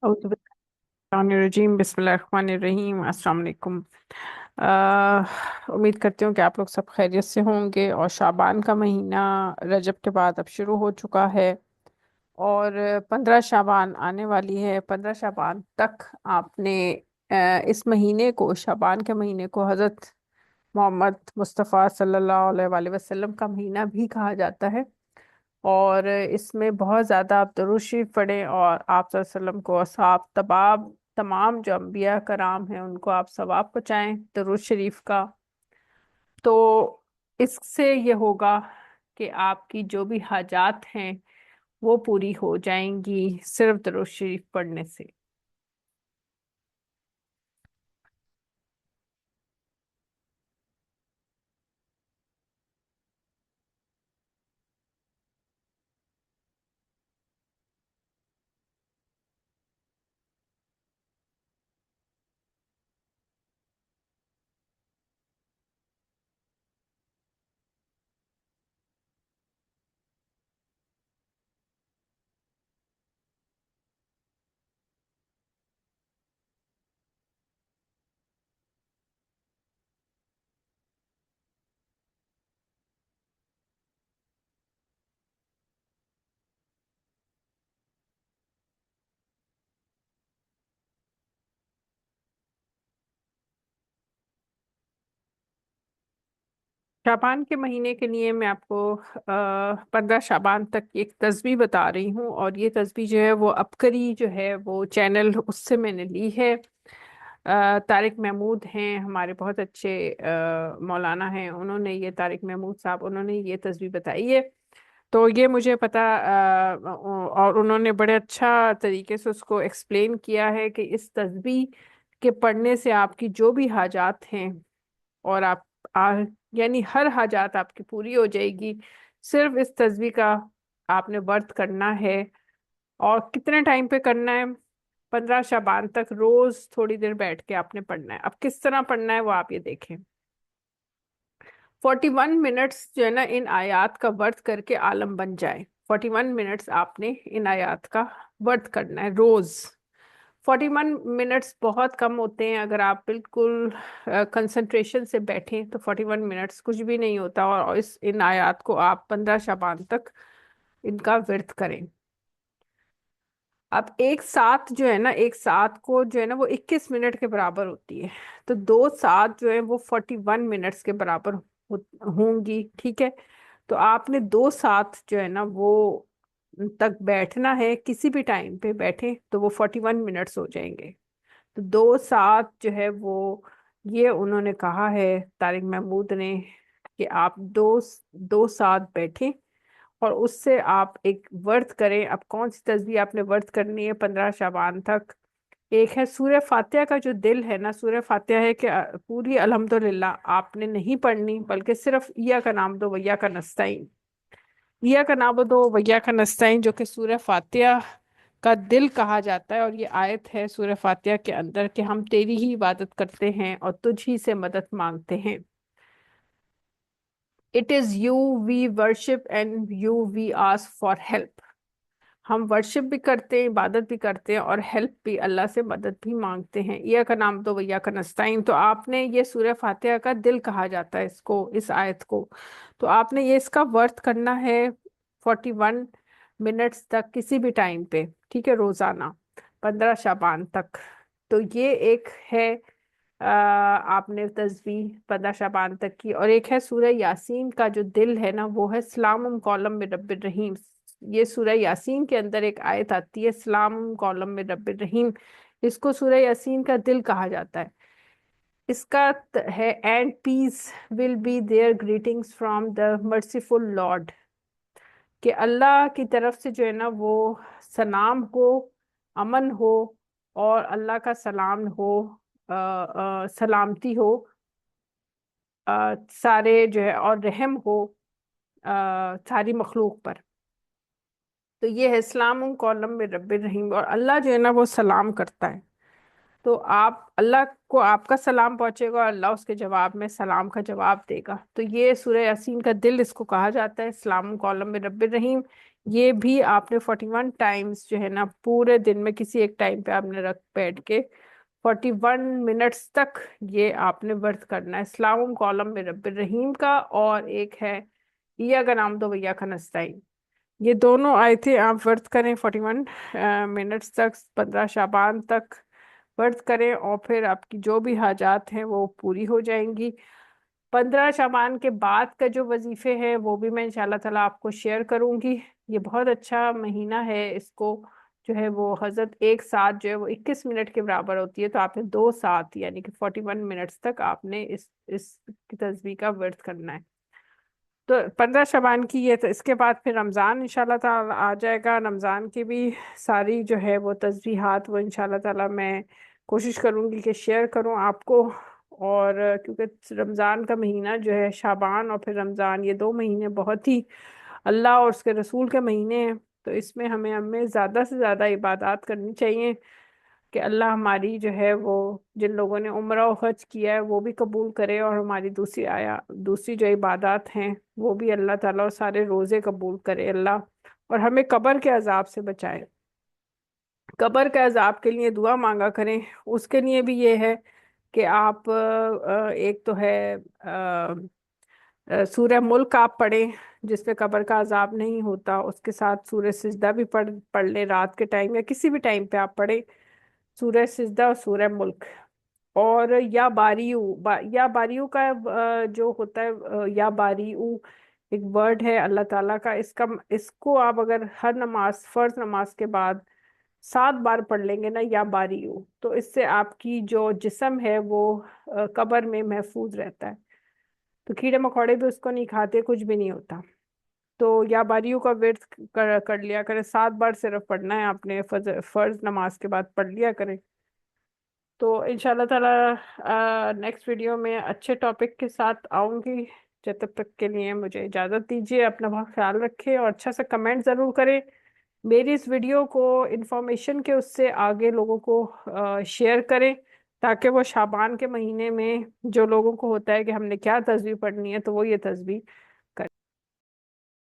रजीम बिस्मिल्लाहिर्रहमानिर्रहीम अस्सलाम वालेकुम। उम्मीद करती हूँ कि आप लोग सब खैरियत से होंगे। और शाबान का महीना रजब के बाद अब शुरू हो चुका है और 15 शाबान आने वाली है। 15 शाबान तक आपने इस महीने को, शाबान के महीने को, हज़रत मोहम्मद मुस्तफ़ा सल्लल्लाहु अलैहि वसल्लम का महीना भी कहा जाता है। और इसमें बहुत ज़्यादा आप दरूद शरीफ पढ़ें और आप सल्लल्लाहु अलैहि वसल्लम को, असहाब, तबाब, तमाम जो अम्बिया कराम हैं उनको आप सवाब पहुँचाएं दरूद शरीफ का। तो इससे ये होगा कि आपकी जो भी हाजात हैं वो पूरी हो जाएंगी सिर्फ दरूद शरीफ पढ़ने से। शाबान के महीने के लिए मैं आपको 15 शाबान तक एक तस्बीह बता रही हूँ। और ये तस्बीह जो है वो अबकरी जो है वो चैनल, उससे मैंने ली है। तारिक महमूद हैं हमारे बहुत अच्छे मौलाना हैं, उन्होंने ये, तारिक महमूद साहब, उन्होंने ये तस्बीह बताई है। तो ये मुझे पता, और उन्होंने बड़े अच्छा तरीके से उसको एक्सप्लेन किया है कि इस तस्बीह के पढ़ने से आपकी जो भी हाजात हैं, और आप यानी हर हाजात आपकी पूरी हो जाएगी। सिर्फ इस तस्बीह का आपने वर्त करना है। और कितने टाइम पे करना है? 15 शाबान तक रोज थोड़ी देर बैठ के आपने पढ़ना है। अब किस तरह पढ़ना है वो आप ये देखें। 41 मिनट्स जो है ना, इन आयात का वर्त करके आलम बन जाए। 41 मिनट्स आपने इन आयात का वर्त करना है रोज। 41 मिनट्स बहुत कम होते हैं। अगर आप बिल्कुल कंसंट्रेशन से बैठें तो 41 मिनट्स कुछ भी नहीं होता। और इस इन आयात को आप 15 शाबान तक इनका वर्त करें। अब एक साथ जो है ना, एक साथ को जो है ना वो 21 मिनट के बराबर होती है। तो दो साथ जो है वो 41 मिनट्स के बराबर होंगी। ठीक है। तो आपने दो साथ जो है ना वो तक बैठना है। किसी भी टाइम पे बैठे तो वो 41 मिनट्स हो जाएंगे। तो दो साथ जो है वो, ये उन्होंने कहा है तारिक महमूद ने, कि आप दो दो साथ बैठें और उससे आप एक वर्त करें। अब कौन सी तस्बीह आपने वर्त करनी है 15 शाबान तक? एक है सूरह फातिहा का जो दिल है ना, सूरह फातिहा है कि पूरी अल्हम्दुलिल्लाह आपने नहीं पढ़नी, बल्कि सिर्फ इय्या का नाम दो वैया का नस्ताइन, इय्या का नाम दो वैया का नस्ताइन, जो कि सूरह फातिहा का दिल कहा जाता है। और ये आयत है सूरह फातिहा के अंदर कि हम तेरी ही इबादत करते हैं और तुझ ही से मदद मांगते हैं। It is you we worship and you we ask for help. हम वर्शिप भी करते हैं, इबादत भी करते हैं, और हेल्प भी, अल्लाह से मदद भी मांगते हैं। या का नाम तो वैया का नस्ताइन। तो आपने ये सूरह फातिहा का दिल कहा जाता है इसको, इस आयत को। तो आपने ये इसका वर्थ करना है 41 मिनट्स तक किसी भी टाइम पे। ठीक है, रोजाना 15 शाबान तक। तो ये एक है आपने तस्बीह 15 शाबान तक की। और एक है सूरह यासीन का जो दिल है ना, वो है सलामुन कौलम में रब्बिर रहीम। ये सूरह यासीन के अंदर एक आयत आती है, सलामुन कौलम में रब्बिर रहीम। इसको सूरह यासीन का दिल कहा जाता है। इसका है, and peace will be there greetings from the merciful lord. कि अल्लाह की तरफ से जो है ना वो सलाम हो, अमन हो, और अल्लाह का सलाम हो, सलामती हो, सारे जो है, और रहम हो सारी मखलूक पर। तो ये है सलाम कौलम में रब्बिर रहीम। और अल्लाह जो है ना वो सलाम करता है। तो आप, अल्लाह को आपका सलाम पहुंचेगा और अल्लाह उसके जवाब में सलाम का जवाब देगा। तो ये सूरह यासीन का दिल इसको कहा जाता है, सलाम कौलम में रब्बिर रहीम। یہ بھی آپ نے 41 ٹائمز جو ہے نا پورے دن میں کسی ایک ٹائم پہ آپ نے رکھ بیٹھ کے 41 منٹس تک یہ آپ نے ورد کرنا ہے. السلام کالم میں رب الرحیم کا، اور ایک ہے یا کا نام دو ویا کا نستعین. یہ دونوں آیتیں آپ ورد کریں 41 منٹس تک، 15 شعبان تک ورد کریں، اور پھر آپ کی جو بھی حاجات ہیں وہ پوری ہو جائیں گی. 15 شعبان کے بعد کا جو وظیفے ہیں وہ بھی میں انشاءاللہ تعالیٰ آپ کو شیئر کروں گی. یہ بہت اچھا مہینہ ہے، اس کو جو ہے وہ حضرت ایک ساتھ جو ہے وہ 21 منٹ کے برابر ہوتی ہے، تو آپ نے 2 ساتھ یعنی کہ 41 منٹس تک آپ نے اس کی تسبیح کا ورد کرنا ہے. تو 15 شعبان کی یہ، تو اس کے بعد پھر رمضان انشاءاللہ تعالیٰ آ جائے گا. رمضان کی بھی ساری جو ہے وہ تسبیحات وہ انشاءاللہ تعالیٰ میں کوشش کروں گی کہ شیئر کروں آپ کو. اور کیونکہ رمضان کا مہینہ جو ہے، شعبان اور پھر رمضان، یہ 2 مہینے بہت ہی اللہ اور اس کے رسول کے مہینے ہیں. تو اس میں ہمیں زیادہ سے زیادہ عبادات کرنی چاہیے کہ اللہ ہماری جو ہے وہ، جن لوگوں نے عمرہ و حج کیا ہے وہ بھی قبول کرے، اور ہماری دوسری جو عبادات ہیں وہ بھی اللہ تعالیٰ، اور سارے روزے قبول کرے اللہ، اور ہمیں قبر کے عذاب سے بچائے. قبر کے عذاب کے لیے دعا مانگا کریں. اس کے لیے بھی یہ ہے کہ آپ ایک تو ہے سورہ ملک آپ پڑھیں، جس پہ قبر کا عذاب نہیں ہوتا. اس کے ساتھ سورہ سجدہ بھی پڑھ لیں رات کے ٹائم، یا کسی بھی ٹائم پہ آپ پڑھیں سورہ سجدہ اور سورہ ملک. اور یا باریو کا جو ہوتا ہے، یا باریو ایک ورڈ ہے اللہ تعالیٰ کا. اس کو آپ اگر ہر نماز، فرض نماز کے بعد 7 بار پڑھ لیں گے نا یا باریو، تو اس سے آپ کی جو جسم ہے وہ قبر میں محفوظ رہتا ہے. تو کیڑے مکوڑے بھی اس کو نہیں کھاتے، کچھ بھی نہیں ہوتا. تو یا باریوں کا ورد کر لیا کریں. 7 بار صرف پڑھنا ہے آپ نے، فرض نماز کے بعد پڑھ لیا کریں. تو انشاءاللہ تعالیٰ نیکسٹ ویڈیو میں اچھے ٹاپک کے ساتھ آؤں گی. جب تک کے لیے مجھے اجازت دیجیے. اپنا بہت خیال رکھیں، اور اچھا سا کمنٹ ضرور کریں. میری اس ویڈیو کو انفارمیشن کے اس سے آگے لوگوں کو شیئر کریں، تاکہ وہ شعبان کے مہینے میں جو لوگوں کو ہوتا ہے کہ ہم نے کیا تسبیح پڑھنی ہے، تو وہ یہ تسبیح